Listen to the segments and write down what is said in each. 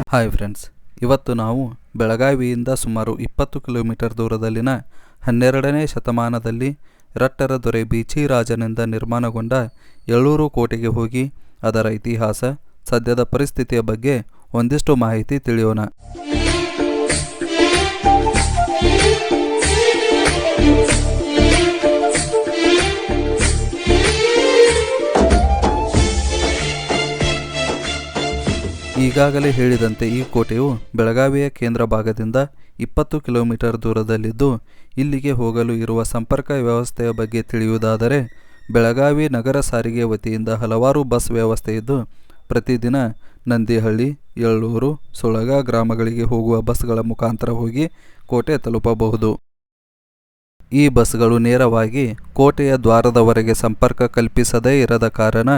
Hi friends, ಇವತ್ತು ನಾವು ಬೆಳಗಾವಿಯಿಂದ ಸುಮಾರು 20 ಕಿಲೋಮೀಟರ್ ದೂರದಲ್ಲಿನ 12ನೇ ಶತಮಾನದಲ್ಲಿ ರಟ್ಟರ ದೊರೆ ಬೀಚಿರಾಜನಿಂದ ನಿರ್ಮಾಣಗೊಂಡ ಯಳೂರು ಕೋಟೆಗೆ ಹೋಗಿ ಅದರ ಇತಿಹಾಸ, ಸದ್ಯದ ಪರಿಸ್ಥಿತಿಯ ಬಗ್ಗೆ ಒಂದಿಷ್ಟು ಮಾಹಿತಿ ತಿಳಿಯೋಣ. ಈಗಾಗಲೇ ಹೇಳಿದಂತೆ ಈ ಕೋಟೆಯು ಬೆಳಗಾವಿಯ ಕೇಂದ್ರ ಭಾಗದಿಂದ 20 ಕಿಲೋಮೀಟರ್ ದೂರದಲ್ಲಿದ್ದು, ಇಲ್ಲಿಗೆ ಹೋಗಲು ಇರುವ ಸಂಪರ್ಕ ವ್ಯವಸ್ಥೆಯ ಬಗ್ಗೆ ತಿಳಿಯುವುದಾದರೆ ಬೆಳಗಾವಿ ನಗರ ಸಾರಿಗೆ ವತಿಯಿಂದ ಹಲವಾರು ಬಸ್ ವ್ಯವಸ್ಥೆ ಇದ್ದು, ಪ್ರತಿದಿನ ನಂದಿಹಳ್ಳಿ, ಯಳೂರು, ಸುಳಗ ಗ್ರಾಮಗಳಿಗೆ ಹೋಗುವ ಬಸ್ಗಳ ಮುಖಾಂತರ ಹೋಗಿ ಕೋಟೆ ತಲುಪಬಹುದು. ಈ ಬಸ್ಗಳು ನೇರವಾಗಿ ಕೋಟೆಯ ದ್ವಾರದವರೆಗೆ ಸಂಪರ್ಕ ಕಲ್ಪಿಸದೇ ಇರದ ಕಾರಣ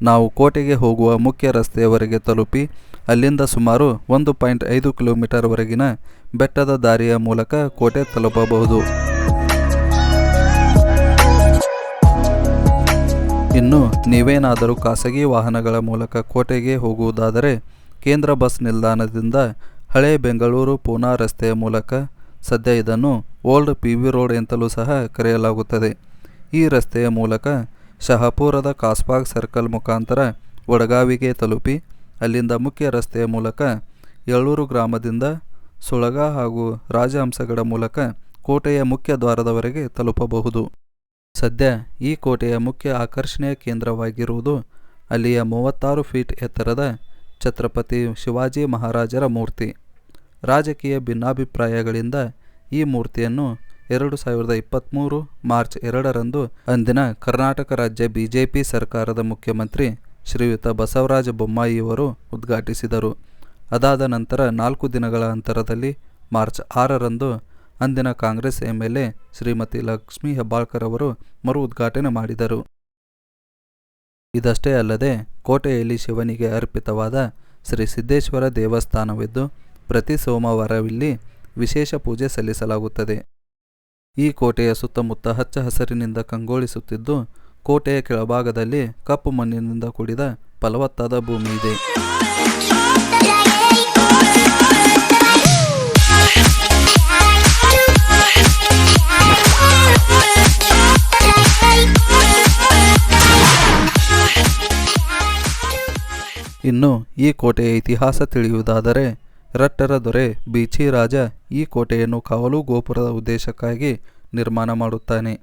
ನಾವು ಕೋಟೆಗೆ ಹೋಗುವ ಮುಖ್ಯ ರಸ್ತೆಯವರೆಗೆ ತಲುಪಿ ಅಲ್ಲಿಂದ ಸುಮಾರು 1.5 ಕಿಲೋಮೀಟರ್ ವರೆಗಿನ ಬೆಟ್ಟದ ದಾರಿಯ ಮೂಲಕ ಕೋಟೆ ತಲುಪಬಹುದು. ಇನ್ನು ನೀವೇನಾದರೂ ಖಾಸಗಿ ವಾಹನಗಳ ಮೂಲಕ ಕೋಟೆಗೆ ಹೋಗುವುದಾದರೆ ಕೇಂದ್ರ ಬಸ್ ನಿಲ್ದಾಣದಿಂದ ಹಳೆ ಬೆಂಗಳೂರು ಪೂನಾ ರಸ್ತೆಯ ಮೂಲಕ, ಸದ್ಯ ಇದನ್ನು ಓಲ್ಡ್ PV ರೋಡ್ ಎಂತಲೂ ಸಹ ಕರೆಯಲಾಗುತ್ತದೆ, ಈ ರಸ್ತೆಯ ಮೂಲಕ ಶಹಾಪುರದ ಕಾಸ್ಬಾಗ್ ಸರ್ಕಲ್ ಮುಖಾಂತರ ವಡಗಾವಿಗೆ ತಲುಪಿ ಅಲ್ಲಿಂದ ಮುಖ್ಯ ರಸ್ತೆಯ ಮೂಲಕ ಯಳೂರು ಗ್ರಾಮದಿಂದ ಸುಳಗ ಹಾಗೂ ರಾಜಹಂಸಗಡ ಮೂಲಕ ಕೋಟೆಯ ಮುಖ್ಯ ದ್ವಾರದವರೆಗೆ ತಲುಪಬಹುದು. ಸದ್ಯ ಈ ಕೋಟೆಯ ಮುಖ್ಯ ಆಕರ್ಷಣೆಯ ಕೇಂದ್ರವಾಗಿರುವುದು ಅಲ್ಲಿಯ 36 ಫೀಟ್ ಎತ್ತರದ ಛತ್ರಪತಿ ಶಿವಾಜಿ ಮಹಾರಾಜರ ಮೂರ್ತಿ. ರಾಜಕೀಯ ಭಿನ್ನಾಭಿಪ್ರಾಯಗಳಿಂದ ಈ ಮೂರ್ತಿಯನ್ನು 2023 ಮಾರ್ಚ್ 2ರಂದು ಅಂದಿನ ಕರ್ನಾಟಕ ರಾಜ್ಯ BJP ಸರ್ಕಾರದ ಮುಖ್ಯಮಂತ್ರಿ ಶ್ರೀಯುತ ಬಸವರಾಜ ಬೊಮ್ಮಾಯಿಯವರು ಉದ್ಘಾಟಿಸಿದರು. ಅದಾದ ನಂತರ 4 ದಿನಗಳ ಅಂತರದಲ್ಲಿ ಮಾರ್ಚ್ 6ರಂದು ಅಂದಿನ ಕಾಂಗ್ರೆಸ್ MLA ಶ್ರೀಮತಿ ಲಕ್ಷ್ಮೀ ಹೆಬ್ಬಾಳ್ಕರ್ ಅವರು ಮರು ಉದ್ಘಾಟನೆ ಮಾಡಿದರು. ಇದಷ್ಟೇ ಅಲ್ಲದೆ ಕೋಟೆಯಲ್ಲಿ ಶಿವನಿಗೆ ಅರ್ಪಿತವಾದ ಶ್ರೀ ಸಿದ್ದೇಶ್ವರ ದೇವಸ್ಥಾನವಿದ್ದು, ಪ್ರತಿ ಸೋಮವಾರವಿಲ್ಲಿ ವಿಶೇಷ ಪೂಜೆ ಸಲ್ಲಿಸಲಾಗುತ್ತದೆ. ಈ ಕೋಟೆಯ ಸುತ್ತಮುತ್ತ ಹಚ್ಚ ಹಸಿರಿನಿಂದ ಕಂಗೊಳಿಸುತ್ತಿದ್ದು, ಕೋಟೆಯ ಕೆಳಭಾಗದಲ್ಲಿ ಕಪ್ಪು ಮಣ್ಣಿನಿಂದ ಕೂಡಿದ ಫಲವತ್ತಾದ ಭೂಮಿ ಇದೆ. ಇನ್ನು ಈ ಕೋಟೆಯ ಇತಿಹಾಸ ತಿಳಿಯುವುದಾದರೆ ರಟ್ಟರ ದೊರೆ ಬೀಚಿರಾಜ ಈ ಕೋಟೆಯನ್ನು ಕಾವಲು ಗೋಪುರದ ಉದ್ದೇಶಕ್ಕಾಗಿ ನಿರ್ಮಾಣ ಮಾಡುತ್ತಾನೆ.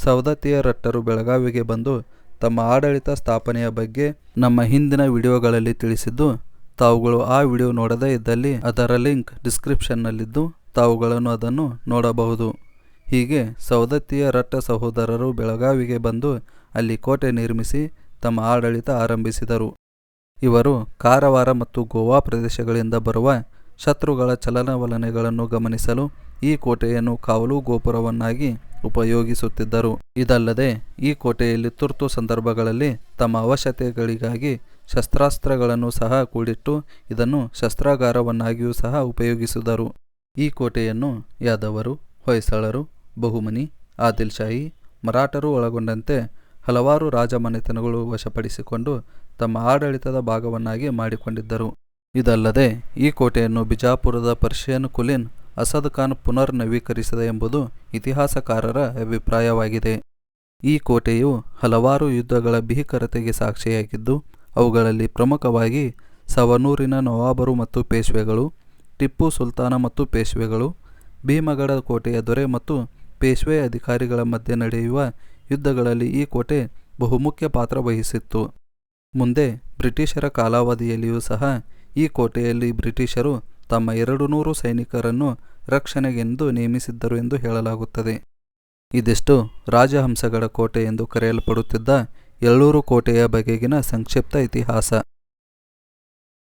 ಸವದತ್ತಿಯ ರಟ್ಟರು ಬೆಳಗಾವಿಗೆ ಬಂದು ತಮ್ಮ ಆಡಳಿತ ಸ್ಥಾಪನೆಯ ಬಗ್ಗೆ ನಮ್ಮ ಹಿಂದಿನ ವಿಡಿಯೋಗಳಲ್ಲಿ ತಿಳಿಸಿದ್ದು, ತಾವುಗಳು ಆ ವಿಡಿಯೋ ನೋಡದೇ ಇದ್ದಲ್ಲಿ ಅದರ ಲಿಂಕ್ ಡಿಸ್ಕ್ರಿಪ್ಷನ್ನಲ್ಲಿದ್ದು ತಾವುಗಳನ್ನು ಅದನ್ನು ನೋಡಬಹುದು. ಹೀಗೆ ಸವದತ್ತಿಯ ರಟ್ಟ ಸಹೋದರರು ಬೆಳಗಾವಿಗೆ ಬಂದು ಅಲ್ಲಿ ಕೋಟೆ ನಿರ್ಮಿಸಿ ತಮ್ಮ ಆಡಳಿತ ಆರಂಭಿಸಿದರು. ಇವರು ಕಾರವಾರ ಮತ್ತು ಗೋವಾ ಪ್ರದೇಶಗಳಿಂದ ಬರುವ ಶತ್ರುಗಳ ಚಲನವಲನೆಗಳನ್ನು ಗಮನಿಸಲು ಈ ಕೋಟೆಯನ್ನು ಕಾವಲು ಗೋಪುರವನ್ನಾಗಿ ಉಪಯೋಗಿಸುತ್ತಿದ್ದರು. ಇದಲ್ಲದೆ ಈ ಕೋಟೆಯಲ್ಲಿ ತುರ್ತು ಸಂದರ್ಭಗಳಲ್ಲಿ ತಮ್ಮ ಅವಶ್ಯಕತೆಗಳಿಗಾಗಿ ಶಸ್ತ್ರಾಸ್ತ್ರಗಳನ್ನು ಸಹ ಕೂಡಿಟ್ಟು ಇದನ್ನು ಶಸ್ತ್ರಾಗಾರವನ್ನಾಗಿಯೂ ಸಹ ಉಪಯೋಗಿಸಿದರು. ಈ ಕೋಟೆಯನ್ನು ಯಾದವರು, ಹೊಯ್ಸಳರು, ಬಹುಮನಿ, ಆದಿಲ್ಶಾಹಿ, ಮರಾಠರು ಒಳಗೊಂಡಂತೆ ಹಲವಾರು ರಾಜಮನೆತನಗಳು ವಶಪಡಿಸಿಕೊಂಡು ತಮ್ಮ ಆಡಳಿತದ ಭಾಗವನ್ನಾಗಿ ಮಾಡಿಕೊಂಡಿದ್ದರು. ಇದಲ್ಲದೆ ಈ ಕೋಟೆಯನ್ನು ಬಿಜಾಪುರದ ಪರ್ಷಿಯನ್ ಕುಲೀನ್ ಅಸದ್ ಖಾನ್ ಪುನರ್ ನವೀಕರಿಸಿದ ಎಂಬುದು ಇತಿಹಾಸಕಾರರ ಅಭಿಪ್ರಾಯವಾಗಿದೆ. ಈ ಕೋಟೆಯು ಹಲವಾರು ಯುದ್ಧಗಳ ಭೀಕರತೆಗೆ ಸಾಕ್ಷಿಯಾಗಿದ್ದು, ಅವುಗಳಲ್ಲಿ ಪ್ರಮುಖವಾಗಿ ಸವನೂರಿನ ನವಾಬರು ಮತ್ತು ಪೇಶ್ವೆಗಳು, ಟಿಪ್ಪು ಸುಲ್ತಾನ ಮತ್ತು ಪೇಶ್ವೆಗಳು, ಭೀಮಗಡ ಕೋಟೆಯ ದೊರೆ ಮತ್ತು ಪೇಶ್ವೆ ಅಧಿಕಾರಿಗಳ ಮಧ್ಯೆ ನಡೆಯುವ ಯುದ್ಧಗಳಲ್ಲಿ ಈ ಕೋಟೆ ಬಹುಮುಖ್ಯ ಪಾತ್ರ ವಹಿಸಿತ್ತು. ಮುಂದೆ ಬ್ರಿಟಿಷರ ಕಾಲಾವಧಿಯಲ್ಲಿಯೂ ಸಹ ಈ ಕೋಟೆಯಲ್ಲಿ ಬ್ರಿಟಿಷರು ತಮ್ಮ 200 ಸೈನಿಕರನ್ನು ರಕ್ಷಣೆಗೆಂದು ನೇಮಿಸಿದ್ದರು ಎಂದು ಹೇಳಲಾಗುತ್ತದೆ. ಇದಿಷ್ಟು ರಾಜಹಂಸಗಡ ಕೋಟೆ ಎಂದು ಕರೆಯಲ್ಪಡುತ್ತಿದ್ದ ಯಳೂರು ಕೋಟೆಯ ಬಗೆಗಿನ ಸಂಕ್ಷಿಪ್ತ ಇತಿಹಾಸ.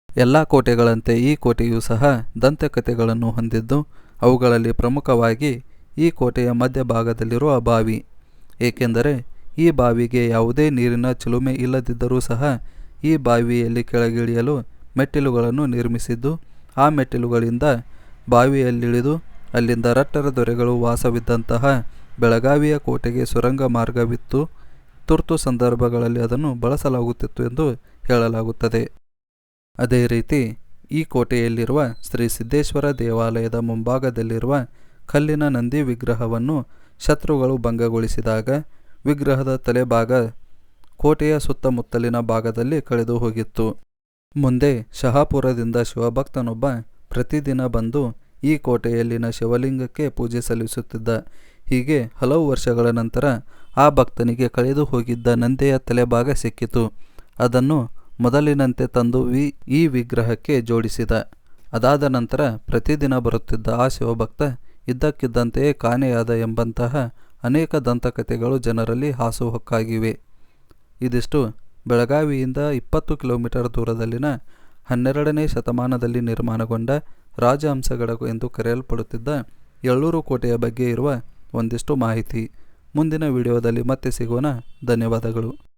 ಎಲ್ಲ ಕೋಟೆಗಳಂತೆ ಈ ಕೋಟೆಯೂ ಸಹ ದಂತಕಥೆಗಳನ್ನು ಹೊಂದಿದ್ದು, ಅವುಗಳಲ್ಲಿ ಪ್ರಮುಖವಾಗಿ ಈ ಕೋಟೆಯ ಮಧ್ಯಭಾಗದಲ್ಲಿರುವ ಬಾವಿ. ಏಕೆಂದರೆ ಈ ಬಾವಿಗೆ ಯಾವುದೇ ನೀರಿನ ಚಿಲುಮೆ ಇಲ್ಲದಿದ್ದರೂ ಸಹ ಈ ಬಾವಿಯಲ್ಲಿ ಕೆಳಗಿಳಿಯಲು ಮೆಟ್ಟಿಲುಗಳನ್ನು ನಿರ್ಮಿಸಿದ್ದು, ಆ ಮೆಟ್ಟಿಲುಗಳಿಂದ ಬಾವಿಯಲ್ಲಿಳಿದು ಅಲ್ಲಿಂದ ರಟ್ಟರ ದೊರೆಗಳು ವಾಸವಿದ್ದಂತಹ ಬೆಳಗಾವಿಯ ಕೋಟೆಗೆ ಸುರಂಗ ಮಾರ್ಗವಿತ್ತು. ತುರ್ತು ಸಂದರ್ಭಗಳಲ್ಲಿ ಅದನ್ನು ಬಳಸಲಾಗುತ್ತಿತ್ತು ಎಂದು ಹೇಳಲಾಗುತ್ತದೆ. ಅದೇ ರೀತಿ ಈ ಕೋಟೆಯಲ್ಲಿರುವ ಶ್ರೀ ಸಿದ್ದೇಶ್ವರ ದೇವಾಲಯದ ಮುಂಭಾಗದಲ್ಲಿರುವ ಕಲ್ಲಿನ ನಂದಿ ವಿಗ್ರಹವನ್ನು ಶತ್ರುಗಳು ಭಂಗಗೊಳಿಸಿದಾಗ ವಿಗ್ರಹದ ತಲೆಭಾಗ ಕೋಟೆಯ ಸುತ್ತಮುತ್ತಲಿನ ಭಾಗದಲ್ಲಿ ಕಳೆದು ಹೋಗಿತ್ತು. ಮುಂದೆ ಶಹಾಪುರದಿಂದ ಶಿವಭಕ್ತನೊಬ್ಬ ಪ್ರತಿದಿನ ಬಂದು ಈ ಕೋಟೆಯಲ್ಲಿನ ಶಿವಲಿಂಗಕ್ಕೆ ಪೂಜೆ ಸಲ್ಲಿಸುತ್ತಿದ್ದ. ಹೀಗೆ ಹಲವು ವರ್ಷಗಳ ನಂತರ ಆ ಭಕ್ತನಿಗೆ ಕಳೆದು ಹೋಗಿದ್ದ ನಂದಿಯ ತಲೆಭಾಗ ಸಿಕ್ಕಿತು. ಅದನ್ನು ಮೊದಲಿನಂತೆ ತಂದು ಈ ವಿಗ್ರಹಕ್ಕೆ ಜೋಡಿಸಿದ. ಅದಾದ ನಂತರ ಪ್ರತಿದಿನ ಬರುತ್ತಿದ್ದ ಆ ಶಿವಭಕ್ತ ಇದ್ದಕ್ಕಿದ್ದಂತೆಯೇ ಕಾಣೆಯಾದ ಎಂಬಂತಹ ಅನೇಕ ದಂತಕಥೆಗಳು ಜನರಲ್ಲಿ ಹಾಸುಹೊಕ್ಕಾಗಿವೆ. ಇದಿಷ್ಟು ಬೆಳಗಾವಿಯಿಂದ 20 ಕಿಲೋಮೀಟರ್ ದೂರದಲ್ಲಿನ 12ನೇ ಶತಮಾನದಲ್ಲಿ ನಿರ್ಮಾಣಗೊಂಡ ರಾಜಹಂಸಗಡ ಎಂದು ಕರೆಯಲ್ಪಡುತ್ತಿದ್ದ ಯಳ್ಳೂರು ಕೋಟೆಯ ಬಗ್ಗೆ ಇರುವ ಒಂದಿಷ್ಟು ಮಾಹಿತಿ. ಮುಂದಿನ ವಿಡಿಯೋದಲ್ಲಿ ಮತ್ತೆ ಸಿಗೋಣ. ಧನ್ಯವಾದಗಳು.